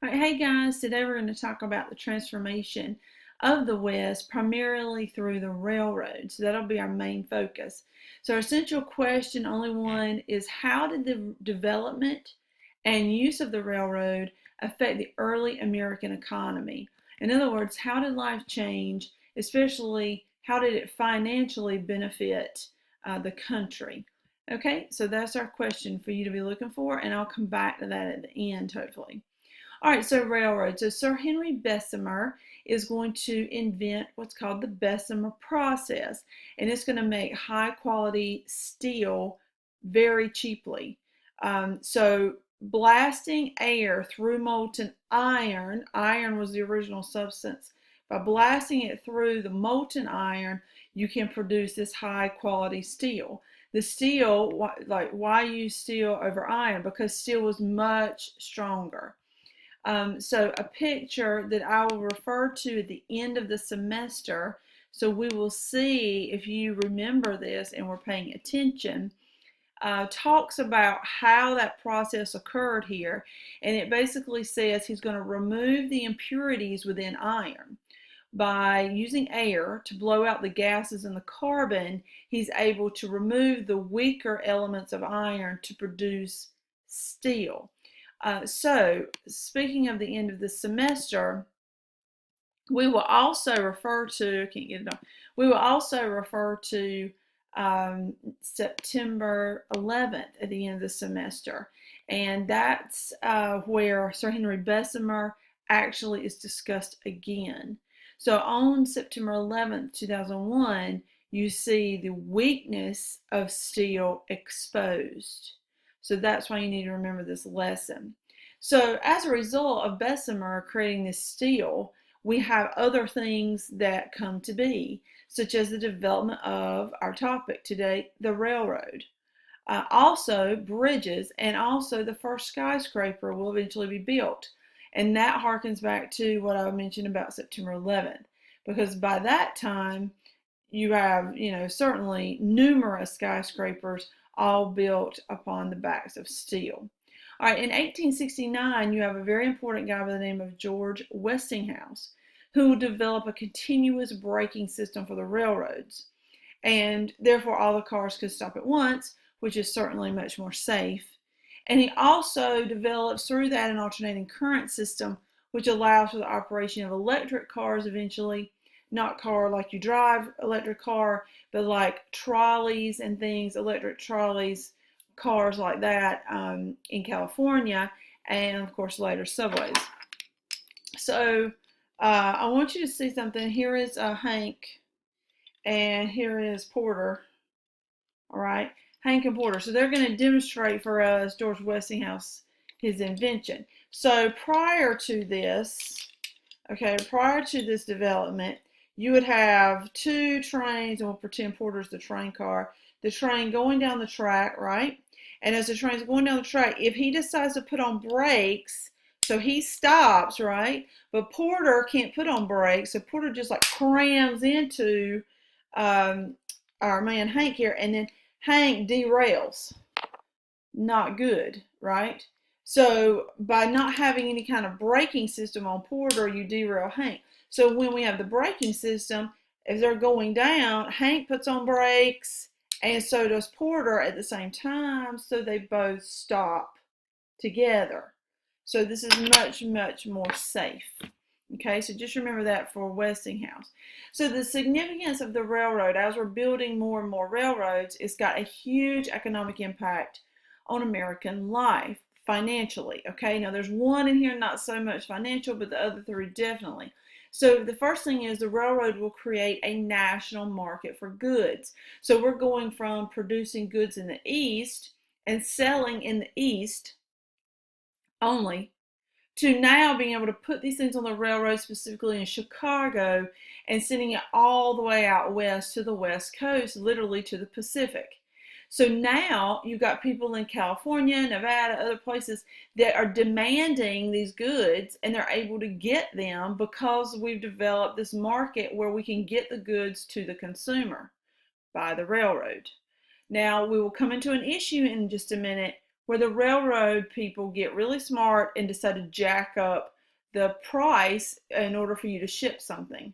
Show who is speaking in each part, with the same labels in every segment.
Speaker 1: All right, hey guys, today we're going to talk about the transformation of the West primarily through the railroad. So that'll be our main focus. So our essential question, only one, is how did the development and use of the railroad affect the early American economy? In other words, how did life change, especially how did it financially benefit the country? Okay, so that's our question for you to be looking for, and I'll come back to that at the end, hopefully. All right, so railroad. So Sir Henry Bessemer is going to invent what's called the Bessemer process, and it's going to make high quality steel very cheaply. So blasting air through molten iron, iron was the original substance. By blasting it through the molten iron, you can produce this high quality steel. The steel, like why use steel over iron? Because steel was much stronger. So a picture that I will refer to at the end of the semester, so we will see if you remember this and we're paying attention, talks about how that process occurred here. And it basically says he's going to remove the impurities within iron. By using air to blow out the gases in the carbon, he's able to remove the weaker elements of iron to produce steel. So, speaking of the end of the semester, we will also refer to, I can't get it on, we will also refer to September 11th at the end of the semester. And that's where Sir Henry Bessemer actually is discussed again. So on September 11th, 2001, you see the weakness of steel exposed. So that's why you need to remember this lesson. So as a result of Bessemer creating this steel, we have other things that come to be, such as the development of our topic today, the railroad. Also, bridges, and also the first skyscraper will eventually be built. And that harkens back to what I mentioned about September 11th, because by that time, you have, certainly numerous skyscrapers all built upon the backs of steel. All right, in 1869, you have a very important guy by the name of George Westinghouse, who will develop a continuous braking system for the railroads. And therefore, all the cars could stop at once, which is certainly much more safe. And he also develops through that an alternating current system, which allows for the operation of electric cars eventually, not car like you drive, electric car, but like trolleys and things, electric trolleys, cars like that in California, and of course later subways. So I want you to see something. Here is Hank, and here is Porter. All right, Hank and Porter. So they're going to demonstrate for us George Westinghouse his invention. So prior to this development, you would have two trains, and we'll pretend Porter's the train car. The train going down the track, right? And as the train's going down the track, if he decides to put on brakes, so he stops, right? But Porter can't put on brakes, so Porter just like crams into our man Hank here, and then Hank derails. Not good, right? So by not having any kind of braking system on Porter, you derail Hank. So when we have the braking system, if they're going down, Hank puts on brakes, and so does Porter at the same time, so they both stop together. So this is much, much more safe. Okay, so just remember that for Westinghouse. So the significance of the railroad, as we're building more and more railroads, it's got a huge economic impact on American life financially. Okay, now there's one in here not so much financial, but the other three definitely. So the first thing is the railroad will create a national market for goods. So we're going from producing goods in the East and selling in the East only to now being able to put these things on the railroad, specifically in Chicago, and sending it all the way out west to the West Coast, literally to the Pacific. So now you've got people in California, Nevada, other places that are demanding these goods, and they're able to get them because we've developed this market where we can get the goods to the consumer by the railroad. Now we will come into an issue in just a minute where the railroad people get really smart and decide to jack up the price in order for you to ship something.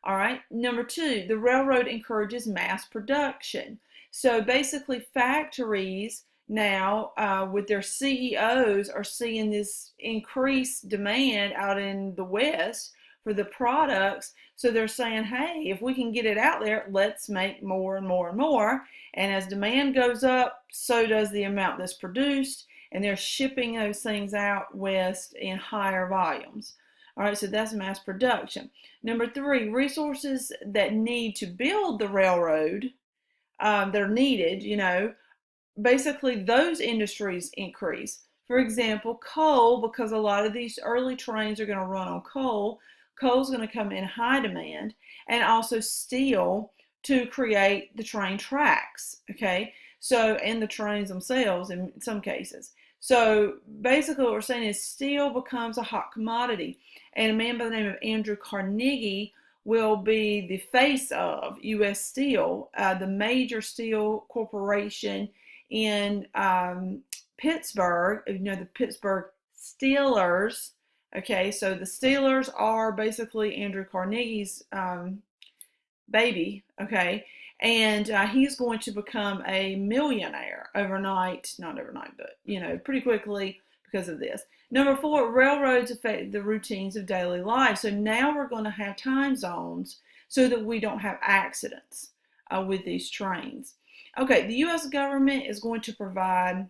Speaker 1: All right. Number two, the railroad encourages mass production. So basically, factories now, with their CEOs, are seeing this increased demand out in the West for the products. So they're saying, hey, if we can get it out there, let's make more and more and more. And as demand goes up, so does the amount that's produced. And they're shipping those things out west in higher volumes. All right, so that's mass production. Number three, resources that need to build the railroad, they're needed, basically those industries increase. For example, coal, because a lot of these early trains are going to run on coal, coal's going to come in high demand, and also steel to create the train tracks, okay? So, and the trains themselves in some cases. So basically what we're saying is steel becomes a hot commodity, and a man by the name of Andrew Carnegie will be the face of U.S. Steel, the major steel corporation in Pittsburgh. The Pittsburgh Steelers. Okay, so the Steelers are basically Andrew Carnegie's baby. Okay, and he's going to become a millionaire overnight. Not overnight, but pretty quickly because of this. Number four, railroads affect the routines of daily life. So now we're going to have time zones so that we don't have accidents with these trains. Okay, the U.S. government is going to provide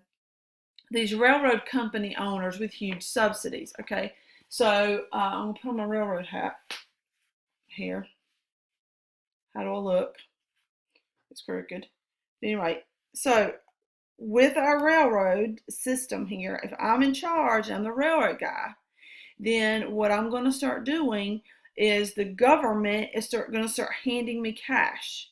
Speaker 1: these railroad company owners with huge subsidies. Okay, so I'm going to put on my railroad hat here. How do I look? It's crooked. Anyway, so with our railroad system here, if I'm in charge, I'm the railroad guy, then what I'm going to start doing is the government is going to start handing me cash.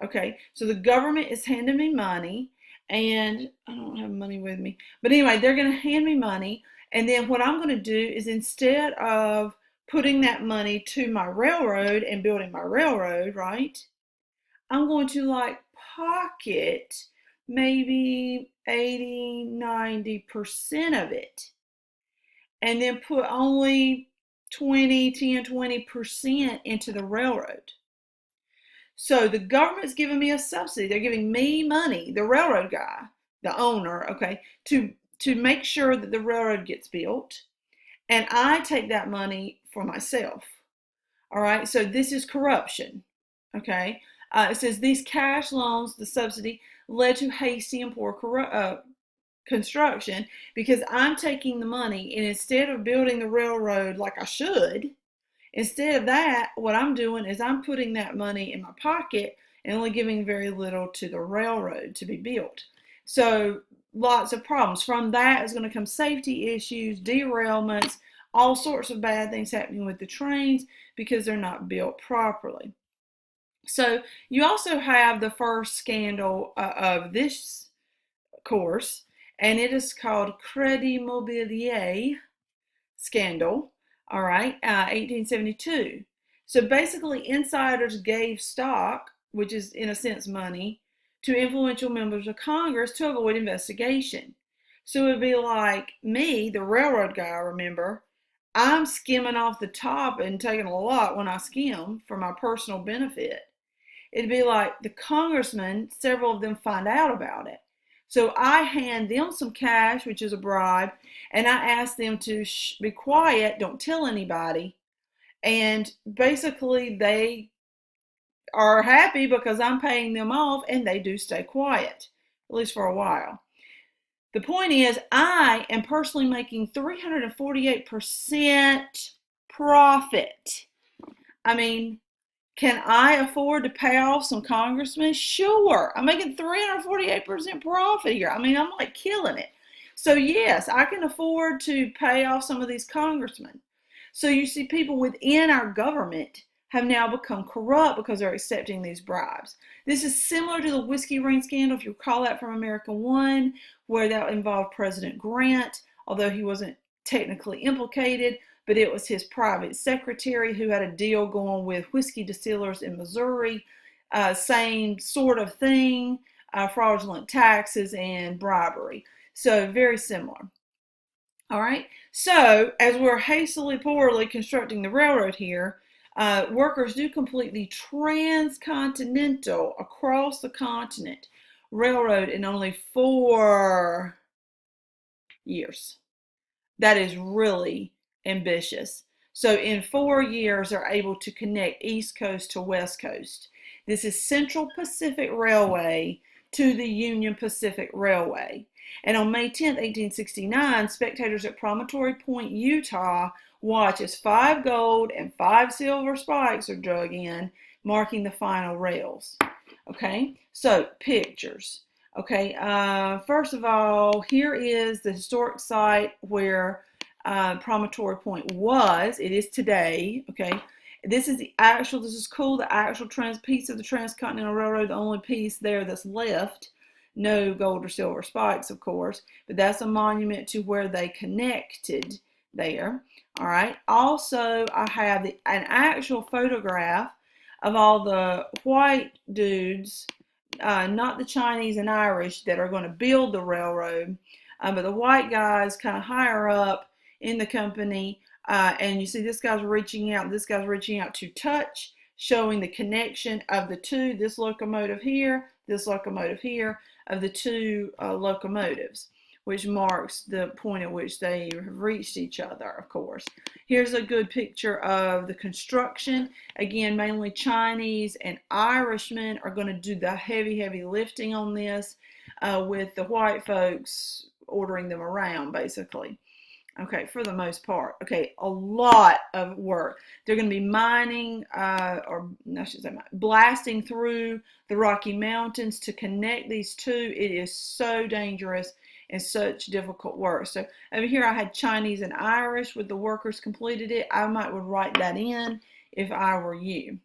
Speaker 1: Okay, so the government is handing me money, and I don't have money with me. But anyway, they're going to hand me money, and then what I'm going to do is instead of putting that money to my railroad and building my railroad, right, I'm going to pocket maybe 80-90% of it, and then put only 20% into the railroad. So the government's giving me a subsidy. They're giving me money, the railroad guy, the owner, okay, to make sure that the railroad gets built, and I take that money for myself. All right, so this is corruption. Okay, it says these cash loans, the subsidy, led to hasty and poor construction because I'm taking the money, and instead of building the railroad like I should, instead of that, what I'm doing is I'm putting that money in my pocket and only giving very little to the railroad to be built. So lots of problems. From that is going to come safety issues, derailments, all sorts of bad things happening with the trains because they're not built properly. So you also have the first scandal of this course, and it is called Crédit Mobilier scandal. All right, 1872. So basically, insiders gave stock, which is in a sense money, to influential members of Congress to avoid investigation. So it would be like me, the railroad guy, remember, I'm skimming off the top and taking a lot when I skim for my personal benefit. It'd be like the congressmen, several of them find out about it. So I hand them some cash, which is a bribe, and I ask them to be quiet, don't tell anybody. And basically they are happy because I'm paying them off, and they do stay quiet, at least for a while. The point is, I am personally making 348% profit. I mean, can I afford to pay off some congressmen? Sure. I'm making 348% profit here. I mean, I'm killing it. So yes, I can afford to pay off some of these congressmen. So you see, people within our government have now become corrupt because they're accepting these bribes. This is similar to the whiskey ring scandal, if you recall that from America One, where that involved President Grant, although he wasn't technically implicated, but it was his private secretary who had a deal going with whiskey distillers in Missouri. Same sort of thing, fraudulent taxes and bribery. So very similar. All right. So as we're hastily, poorly constructing the railroad here, workers do complete the transcontinental, across the continent, railroad in only 4 years. That is really ambitious. So in 4 years, they're able to connect East Coast to West Coast. This is Central Pacific Railway to the Union Pacific Railway. And on May 10th, 1869, spectators at Promontory Point, Utah, watch as 5 gold and 5 silver spikes are dug in, marking the final rails. Okay, so pictures. Okay, first of all, here is the historic site where Promontory Point was. It is today. Okay, this is this is cool, the actual piece of the Transcontinental Railroad, the only piece there that's left. No gold or silver spikes, of course, but that's a monument to where they connected there. All right, also I have an actual photograph of all the white dudes, not the Chinese and Irish that are going to build the railroad, but the white guys kind of higher up in the company. And you see this guy's reaching out to touch, showing the connection of the two, this locomotive here, of the two locomotives, which marks the point at which they have reached each other, of course. Here's a good picture of the construction. Again, mainly Chinese and Irishmen are going to do the heavy lifting on this, with the white folks ordering them around, basically. Okay, for the most part. Okay, a lot of work. They're going to be mining, blasting through the Rocky Mountains to connect these two. It is so dangerous and such difficult work. So over here I had Chinese and Irish with the workers completed it. I would write that in if I were you.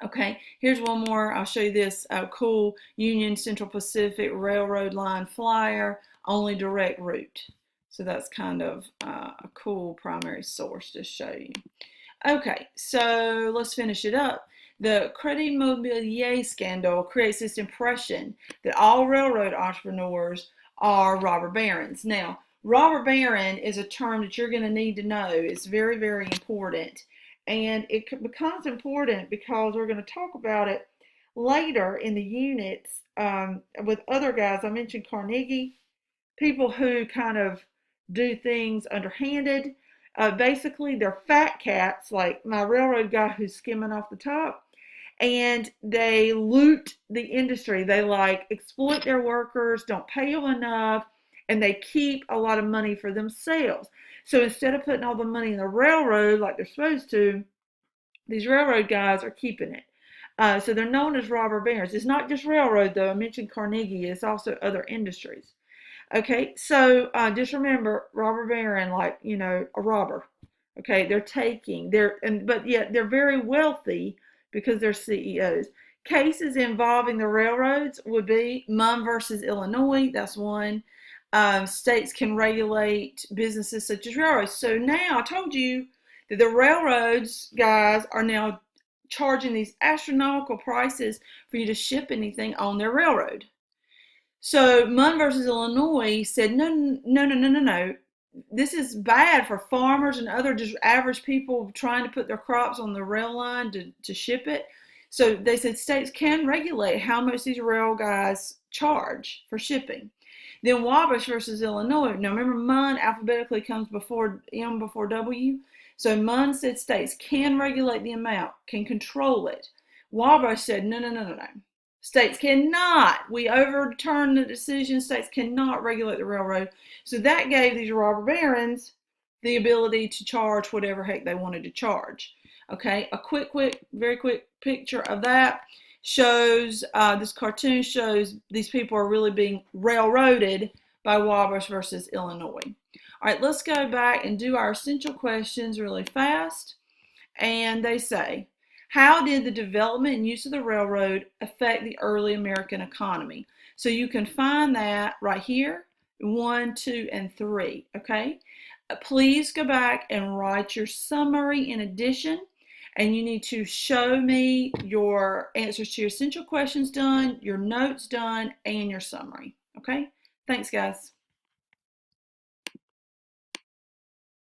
Speaker 1: Okay, here's one more. I'll show you this cool Union Central Pacific Railroad line flyer, only direct route. So that's kind of a cool primary source to show you. Okay, so let's finish it up. The Crédit Mobilier scandal creates this impression that all railroad entrepreneurs are robber barons. Now, robber baron is a term that you're going to need to know. It's very, very important. And it becomes important because we're going to talk about it later in the units with other guys. I mentioned Carnegie, people who kind of do things underhanded. Basically, they're fat cats, like my railroad guy who's skimming off the top, and they loot the industry. They exploit their workers, don't pay them enough, and they keep a lot of money for themselves. So instead of putting all the money in the railroad like they're supposed to, these railroad guys are keeping it. So they're known as robber barons. It's not just railroad, though. I mentioned Carnegie. It's also other industries. Okay, so just remember, robber baron, a robber. Okay, but yet they're very wealthy because they're CEOs. Cases involving the railroads would be Munn versus Illinois. That's one. States can regulate businesses such as railroads. So now I told you that the railroads guys are now charging these astronomical prices for you to ship anything on their railroad. So Munn versus Illinois said, no. This is bad for farmers and other just average people trying to put their crops on the rail line to ship it. So they said states can regulate how much these rail guys charge for shipping. Then Wabash versus Illinois. Now remember, Munn alphabetically comes before M before W. So Munn said states can regulate the amount, can control it. Wabash said, no. States cannot. We overturned the decision. States cannot regulate the railroad. So that gave these robber barons the ability to charge whatever heck they wanted to charge. Okay, very quick picture of that shows, this cartoon shows these people are really being railroaded by Wabash versus Illinois. All right, let's go back and do our essential questions really fast. And they say, how did the development and use of the railroad affect the early American economy? So you can find that right here, 1, 2, and 3, okay? Please go back and write your summary in addition, and you need to show me your answers to your essential questions done, your notes done, and your summary, okay? Thanks, guys.